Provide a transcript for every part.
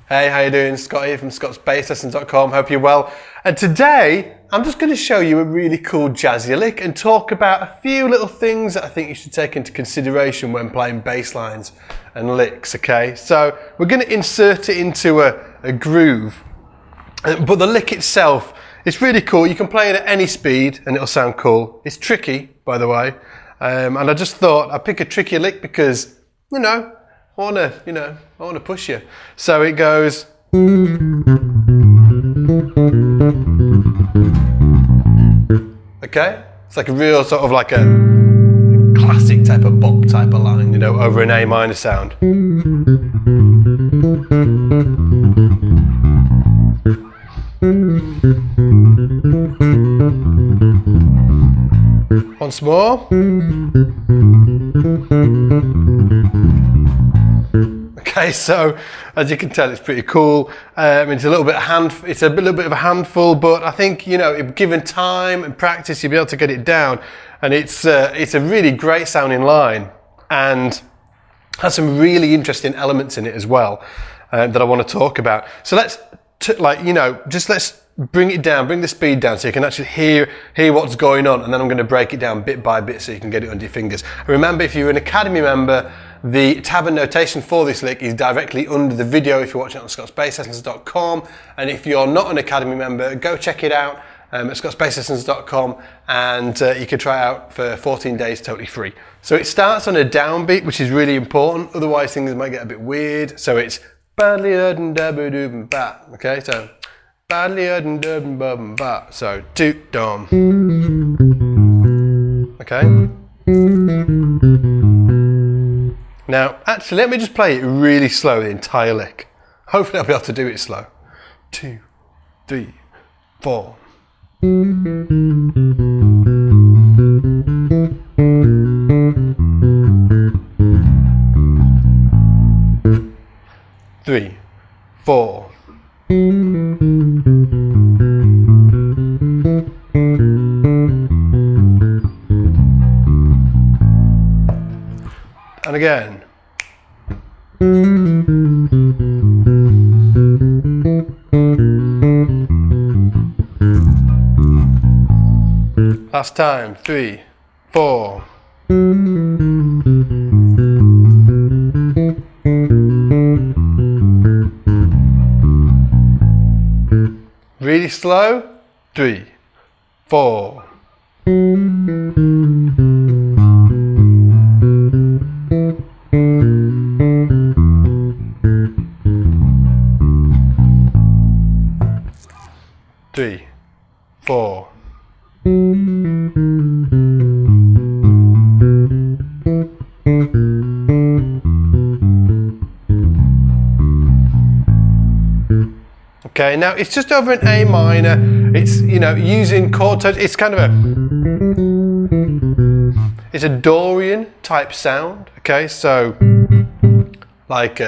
Hey, how you doing? Scott here from scottsbasslessons.com. Hope you're well. And today, I'm just going to show you a really cool jazzy lick and talk about a few little things that I think you should take into consideration when playing bass lines and licks, okay? So, we're going to insert it into a groove, but the lick itself, it's really cool. You can play it at any speed and it'll sound cool. It's tricky, by the way. And I just thought I'd pick a tricky lick because, I want to push you. So it goes. Okay? It's like a real sort of like a classic type of bop type of line, over an A minor sound. Once more. Okay, so as you can tell, it's pretty cool. It's a little bit of a handful, but I think given time and practice, you'll be able to get it down. And it's a really great sounding line, and has some really interesting elements in it as well that I want to talk about. So let's bring it down, bring the speed down, so you can actually hear what's going on, and then I'm going to break it down bit by bit so you can get it under your fingers. And remember, if you're an Academy member, the tab and notation for this lick is directly under the video if you're watching it on scottsbasslessons.com, and if you're not an Academy member, go check it out at scottsbasslessons.com, and you can try it out for 14 days totally free. So it starts on a downbeat, which is really important, otherwise things might get a bit weird. So it's okay, so so toot dom. Okay. Now, actually, let me just play it really slow, the entire lick. Hopefully I'll be able to do it slow. 2, 3, 4. 3, 4. And again. Last time. 3, 4. Really slow. 3, 4. Three, 4. Okay, now it's just over an A minor. It's using chord tones. It's kind of it's a Dorian type sound. Okay, so like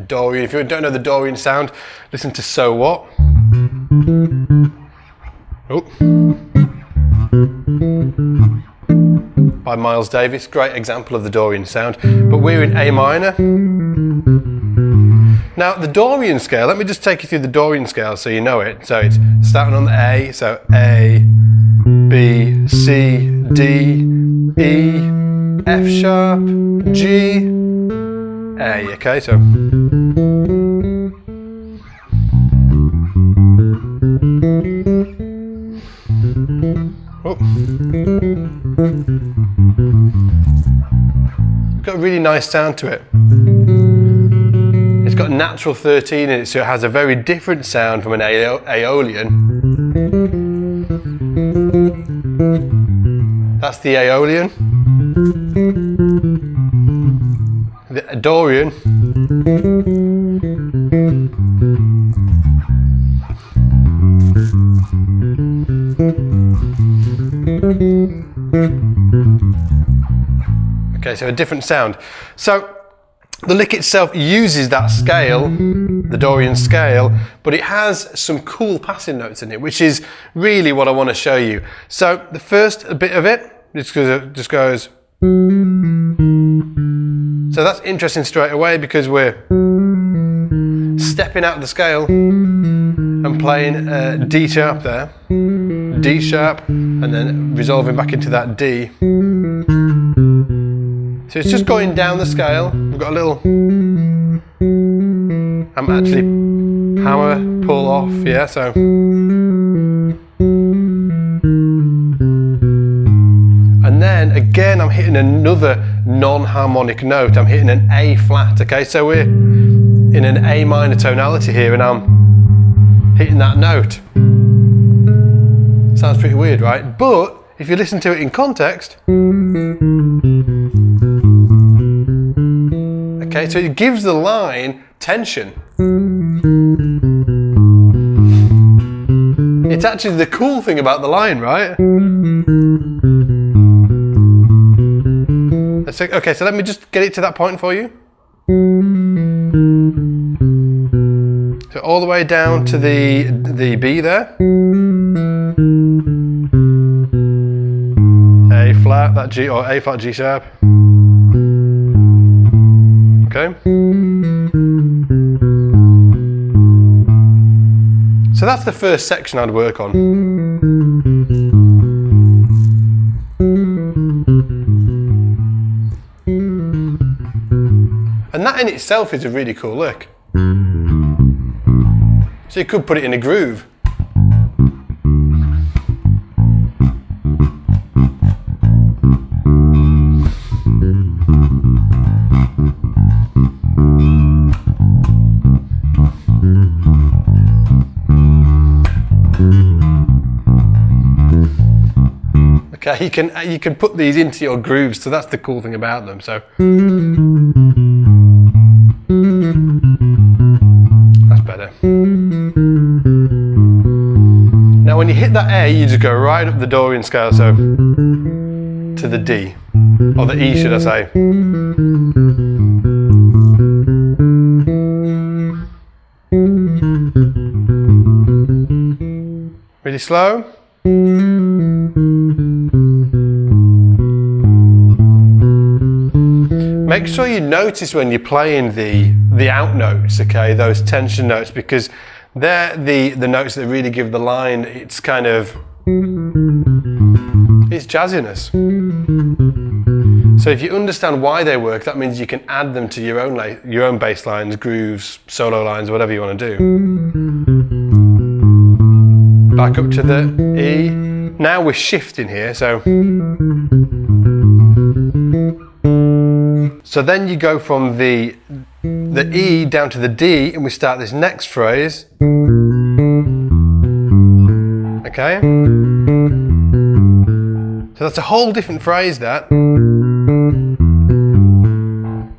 Dorian. If you don't know the Dorian sound, listen to So What. Oh. By Miles Davis, great example of the Dorian sound, but we're in A minor. Now the Dorian scale, let me just take you through the Dorian scale so you know it. So it's starting on the A, so A, B, C, D, E, F sharp, G, A, okay, so. Oh. It's got a really nice sound to it. It's got natural 13 in it, so it has a very different sound from an Aeolian. That's the Aeolian. The Dorian. Okay, so a different sound. So the lick itself uses that scale, the Dorian scale, but it has some cool passing notes in it, which is really what I want to show you. So the first bit of it just goes. So that's interesting straight away because we're stepping out of the scale and playing D sharp there, D sharp, and then resolving back into that D. So it's just going down the scale. We've got a little, I'm actually hammer, pull off, yeah, so. And then again, I'm hitting another non-harmonic note. I'm hitting an A flat, okay? So we're in an A minor tonality here and I'm hitting that note. Sounds pretty weird, right? But if you listen to it in context, okay, so it gives the line tension. It's actually the cool thing about the line, right? Okay, so let me just get it to that point for you. So all the way down to the B there. A flat, that G, or A flat G sharp. Okay. So that's the first section I'd work on. And that in itself is a really cool lick. So you could put it in a groove. Okay, you can put these into your grooves, so that's the cool thing about them. So that's better. Now when you hit that A, you just go right up the Dorian scale, so to the D, or the E should I say. Really slow. Make sure you notice when you're playing the out notes, okay, those tension notes, because they're the notes that really give the line its kind of, its jazziness. So if you understand why they work, that means you can add them to your own bass lines, grooves, solo lines, whatever you want to do. Back up to the E. Now we're shifting here, so then you go from the E down to the D and we start this next phrase. Okay? So that's a whole different phrase, that.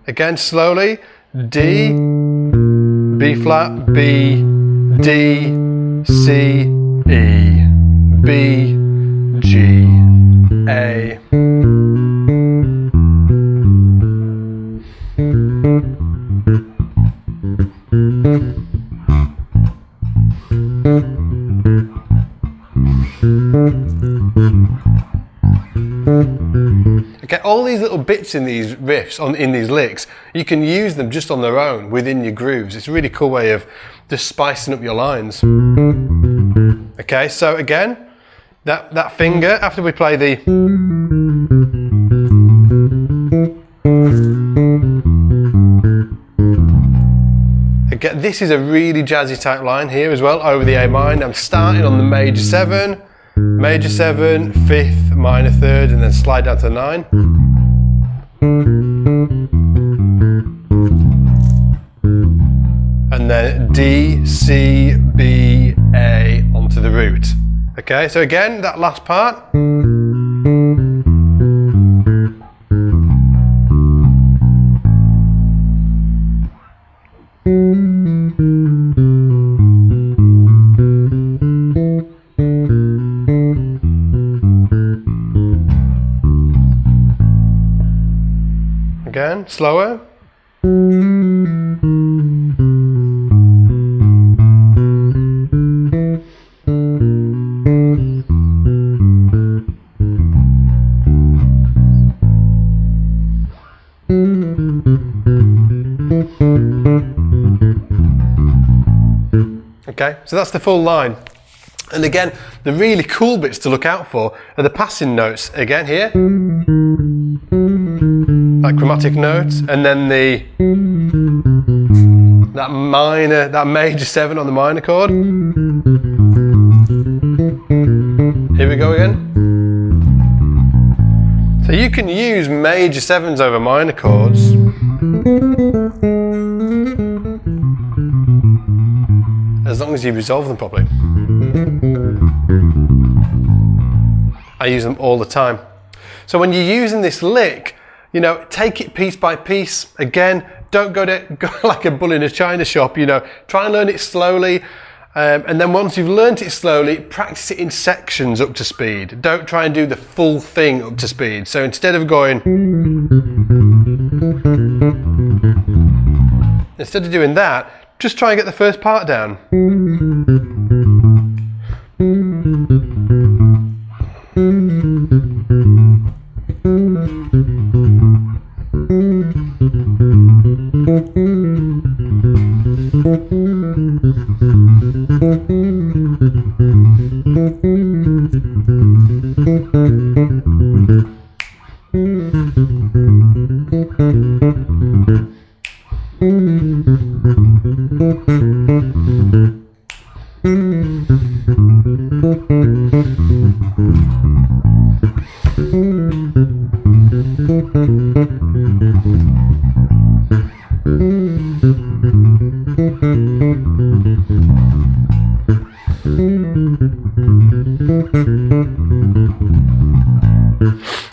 Again, slowly. D, B flat, B, D, C, E, B, G, A. Okay, all these little bits in these riffs, in these licks, you can use them just on their own within your grooves. It's a really cool way of just spicing up your lines. Okay, so again, that finger, after we play the again, this is a really jazzy type line here as well, over the A minor. I'm starting on the major 7, 5th, minor 3rd, and then slide down to 9. And then D, C, B, A onto the root. Okay, so again, that last part. Again, slower. so that's the full line. And again, the really cool bits to look out for are the passing notes. Again here, that chromatic note, and then that major 7 on the minor chord. Here we go again. So you can use major 7s over minor chords. As long as you resolve them properly. I use them all the time. So when you're using this lick, you know, take it piece by piece. Again, don't go like a bull in a china shop, you know, try and learn it slowly. And then once you've learnt it slowly, practice it in sections up to speed. Don't try and do the full thing up to speed. So instead of doing that, just try and get the first part down.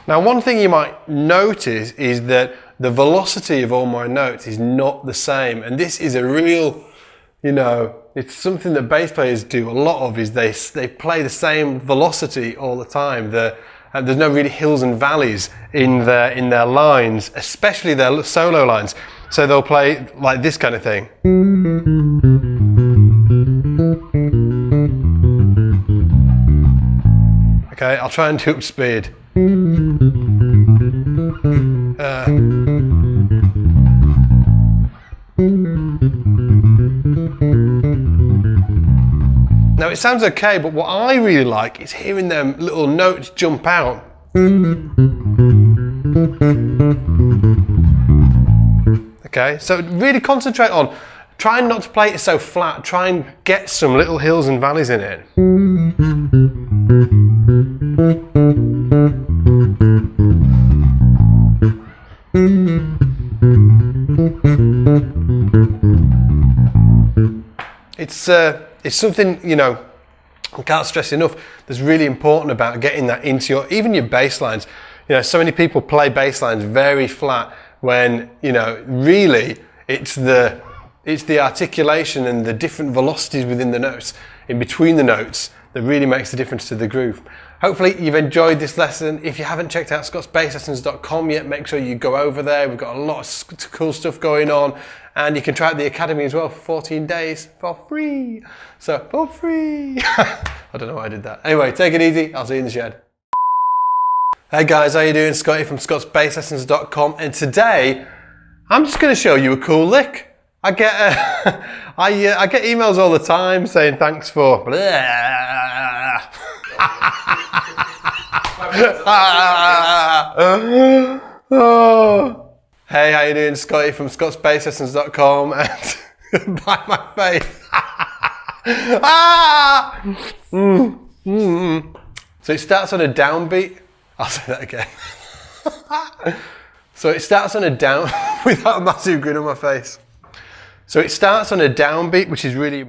Now, one thing you might notice is that the velocity of all my notes is not the same, and this is a real, you know, it's something that bass players do a lot of, is they play the same velocity all the time. There's no really hills and valleys in their lines, especially their solo lines. So they'll play like this kind of thing. Okay, I'll try and do up speed. Now it sounds okay, but what I really like is hearing them little notes jump out. Okay, so really concentrate on trying not to play it so flat, try and get some little hills and valleys in it. It's something, you know, I can't stress enough, that's really important about getting that into even your bass lines. You know, so many people play bass lines very flat when, you know, really it's the articulation and the different velocities within the notes, in between the notes, that really makes the difference to the groove. Hopefully you've enjoyed this lesson. If you haven't checked out scottsbasslessons.com yet, make sure you go over there. We've got a lot of cool stuff going on, and you can try out the Academy as well for 14 days for free. So, for free. I don't know why I did that. Anyway, take it easy. I'll see you in the shed. Hey guys, how you doing? Scotty from scottsbasslessons.com, and today I'm just going to show you a cool lick. I get I get emails all the time saying thanks for oh. Hey, how you doing? Scotty from scottsbasslessons.com, and by my face. So it starts on a downbeat. I'll say that again. So it starts on a down with that massive grin on my face. So it starts on a downbeat, which is really important.